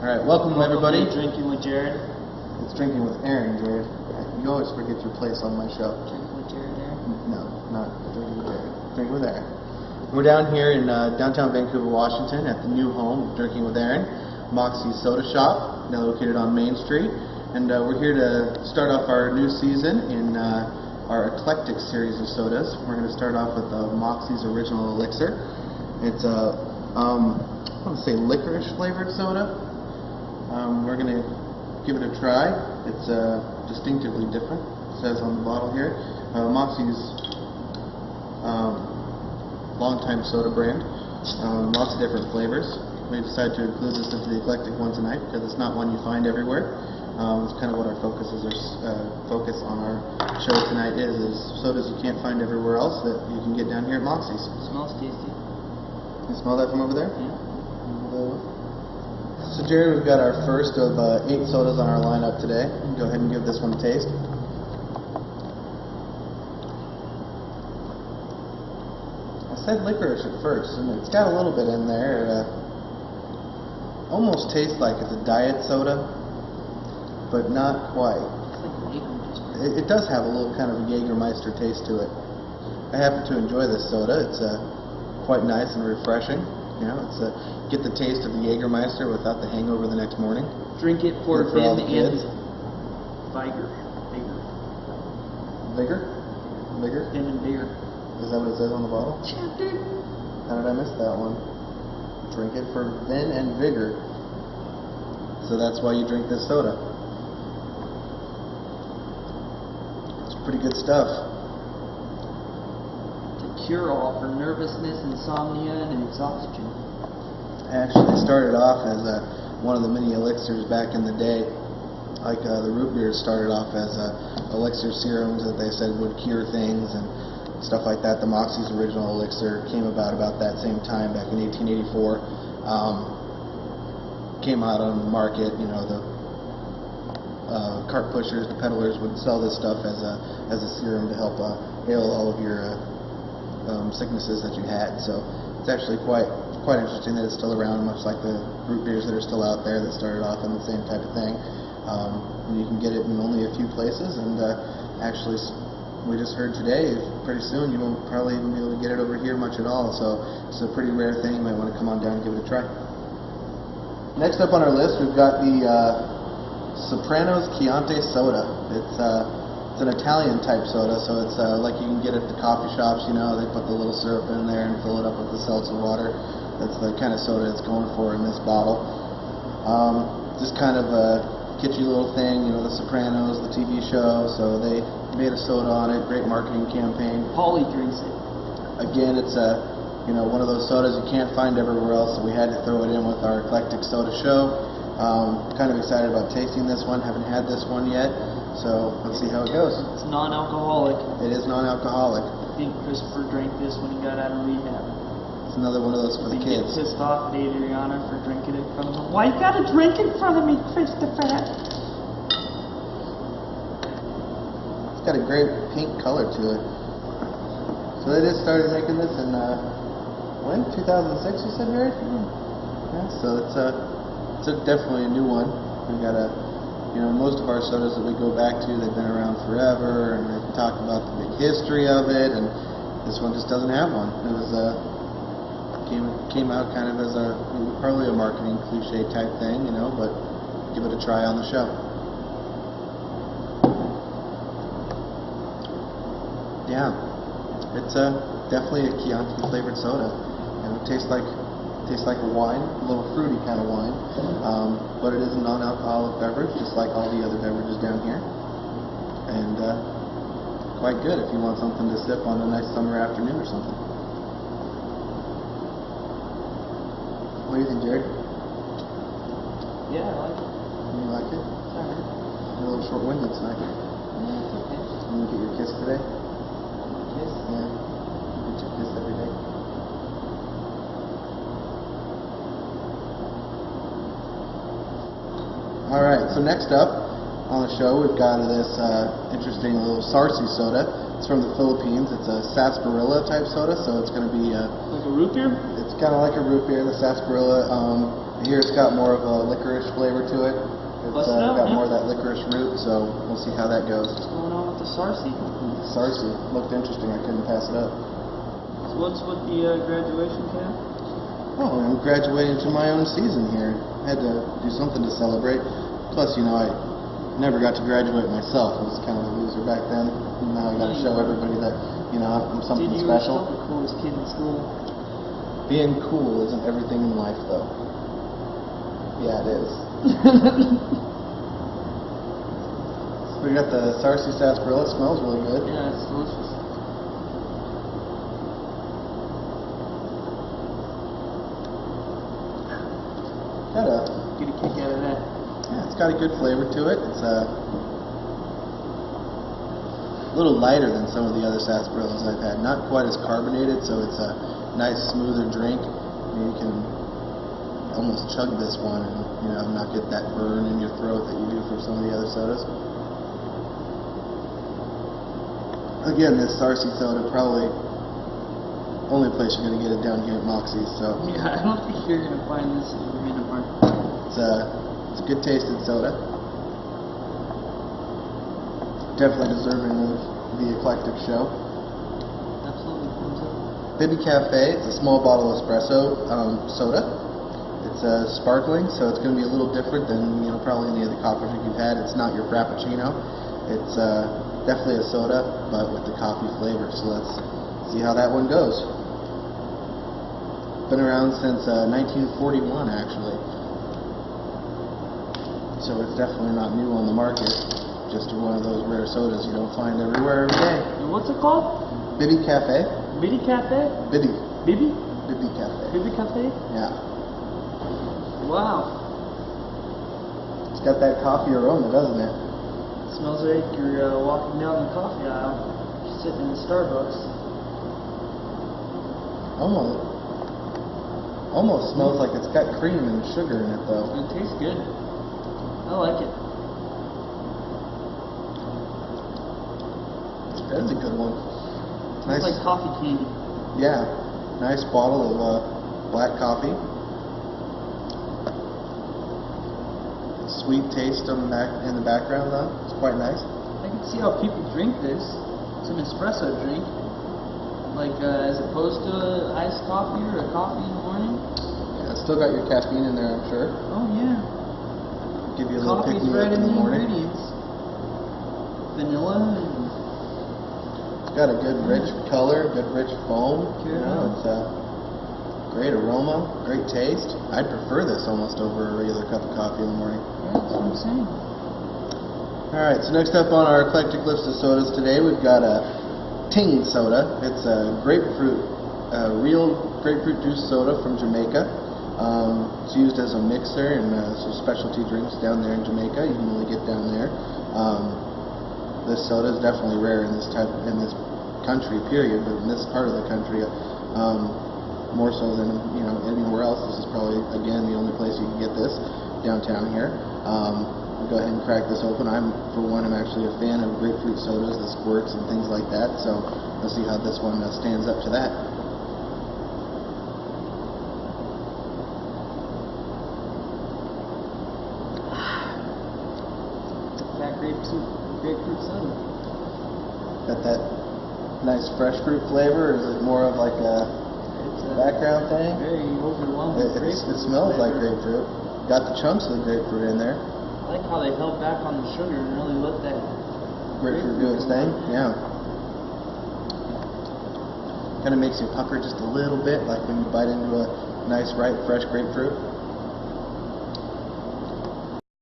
Alright, welcome everybody. Drinking with Jared. It's Drinking with Aaron, Jared. You always forget your place on my show. Drinking with Jared, Aaron? No, not Drinking with Aaron. Drinking with Aaron. We're down here in downtown Vancouver, Washington at the new home of Drinking with Aaron, Moxie Soda Shop, now located on Main Street. And we're here to start off our new season in our Eclectic series of sodas. We're going to start off with Moxie's Original Elixir. It's a, I want to say licorice flavored soda. We're going to give it a try. It's distinctively different, it says on the bottle here. Moxie's long-time soda brand. Lots of different flavors. We decided to include this into the Eclectic one tonight because it's not one you find everywhere. It's kind of what our focus on our show tonight is sodas you can't find everywhere else that you can get down here at Moxie's. It smells tasty. You smell that from over there? Yeah. So Jared, we've got our first of 8 sodas on our lineup today. Go ahead and give this one a taste. I said licorice at first, and it's got a little bit in there. Almost tastes like it's a diet soda, but not quite. It does have a little kind of a Jägermeister taste to it. I happen to enjoy this soda. It's quite nice and refreshing. You know, it's get the taste of the Jägermeister without the hangover the next morning. Drink it for all Vin the kids. and Vigor. Vigor? Vigor? Vin and Vigor. Is that what it says on the bottle? Chapter. How did I miss that one? Drink it for Vin and Vigor. So that's why you drink this soda. It's pretty good stuff. Cure-all for nervousness, insomnia, and exhaustion. Actually started off as one of the mini elixirs back in the day. Like the root beers started off as elixir serums that they said would cure things and stuff like that. The Moxie's Original Elixir came about that same time, back in 1884. Came out on the market. You know, the cart pushers, the peddlers would sell this stuff as a serum to help heal all of your sicknesses that you had. So it's actually quite interesting that it's still around, much like the root beers that are still out there that started off in the same type of thing. You can get it in only a few places, and actually we just heard today, pretty soon you won't probably even be able to get it over here much at all. So it's a pretty rare thing. You might want to come on down and give it a try. Next up on our list, we've got the Soprano's Chianti Soda. It's an Italian type soda, so it's like you can get at the coffee shops. You know, they put the little syrup in there and fill it up with the seltzer water. That's the kind of soda it's going for in this bottle. Just kind of a kitschy little thing, you know, the Sopranos, the TV show, so they made a soda on it. Great marketing campaign. Polly drinks it. Again, it's one of those sodas you can't find everywhere else, so we had to throw it in with our Eclectic Soda show. Kind of excited about tasting this one. Haven't had this one yet. So let's see how it goes. It's non-alcoholic. It is non-alcoholic. I think Christopher drank this when he got out of rehab. It's another one of those for the kids. He gets pissed off at Adriana for drinking it in front of him. Why you gotta drink in front of me, Christopher? It's got a great pink color to it. So they just started making this in when? 2006, you said, Jared? Yeah, so it's definitely a new one. We got most of our sodas that we go back to, they've been around forever, and they've talked about the big history of it, and this one just doesn't have one. It was came out kind of as probably a marketing cliche type thing, but give it a try on the show. Yeah, it's definitely a Chianti flavored soda, and it tastes like a wine, a little fruity kind of wine, but it is a non-alcoholic beverage, just like all the other beverages down here, and quite good if you want something to sip on a nice summer afternoon or something. What do you think, Jared? Yeah, I like it. You like it? Sorry. You're a little short-winded tonight. Yeah, it's okay. You get your kiss today? Kiss? Yeah. You get your kiss every day. Alright, so next up on the show we've got this interesting little Sarsi soda. It's from the Philippines. It's a sarsaparilla type soda, so it's going to be Like a root beer? it's kind of like a root beer, the sarsaparilla. Here it's got more of a licorice flavor to it. It's got more of that licorice root, so we'll see how that goes. What's going on with the Sarsi? Sarsi looked interesting. I couldn't pass it up. So what's with the graduation cap? Oh, I'm graduating to my own season here. Had to do something to celebrate. Plus, you know, I never got to graduate myself. I was kind of a loser back then. Now I got to show everybody that, you know, I'm something Dude, you special. were still the coolest kid in school. Being cool isn't everything in life, though. Yeah, it is. We got the Sarsi sarsaparilla. It smells really good. Yeah, it's delicious. Get a kick out of that. Yeah, it's got a good flavor to it. It's a little lighter than some of the other sarsaparillas I've had. Not quite as carbonated, so it's a nice, smoother drink. You can almost chug this one and, you know, not get that burn in your throat that you do from some of the other sodas. Again, this Sarsi soda, probably only place you're going to get it down here at Moxie. So yeah, I don't think you're going to find this in the Arena Park. It's a good tasting soda. Definitely deserving of the Eclectic show. Absolutely. Bibby Cafe, it's a small bottle espresso soda. It's sparkling, so it's going to be a little different than, you know, probably any of the coffee drink you've had. It's not your Frappuccino. It's definitely a soda, but with the coffee flavor. So let's see how that one goes. Been around since 1941, actually. So it's definitely not new on the market. Just one of those rare sodas you don't find everywhere every day. And what's it called? Bibby Cafe. Biddy Cafe? Bibby. Bibby? Bibby Cafe. Bibby Cafe? Yeah. Wow. It's got that coffee aroma, doesn't it? It smells like you're walking down the coffee aisle, sitting in the Starbucks. Almost smells like it's got cream and sugar in it, though. It tastes good. I like it. That's a good one. It's like coffee candy. Yeah. Nice bottle of black coffee. Sweet taste on in the background, though. It's quite nice. I can see how people drink this. It's an espresso drink. Like, as opposed to iced coffee or a coffee in the morning. Yeah, it's still got your caffeine in there, I'm sure. Oh, yeah. Give you a little Coffee's pick-me-up right in the morning. ingredients. Vanilla and It's got a good rich color, good rich foam. You know, it's a great aroma, great taste. I'd prefer this almost over a regular cup of coffee in the morning. yeah, that's what I'm saying. Alright, so next up on our eclectic list of sodas today, we've got a Ting soda. It's a grapefruit, real grapefruit juice soda from Jamaica. It's used as a mixer in some specialty drinks down there in Jamaica. You can only get down there. This soda is definitely rare in this country, period. But in this part of the country, more so than anywhere else. This is probably again the only place you can get this downtown here. We'll go ahead and crack this open. I'm actually a fan of grapefruit sodas, the squirts and things like that. So let's see how this one stands up to that. That grapefruit soda. Got that nice fresh fruit flavor, or is it more of like a background thing? Very overwhelming. It smells like grapefruit. Got the chunks of the grapefruit in there. I like how they held back on the sugar and really let that Grapefruit do its thing. Yeah. Kind of makes you pucker just a little bit, like when you bite into a nice, ripe, fresh grapefruit.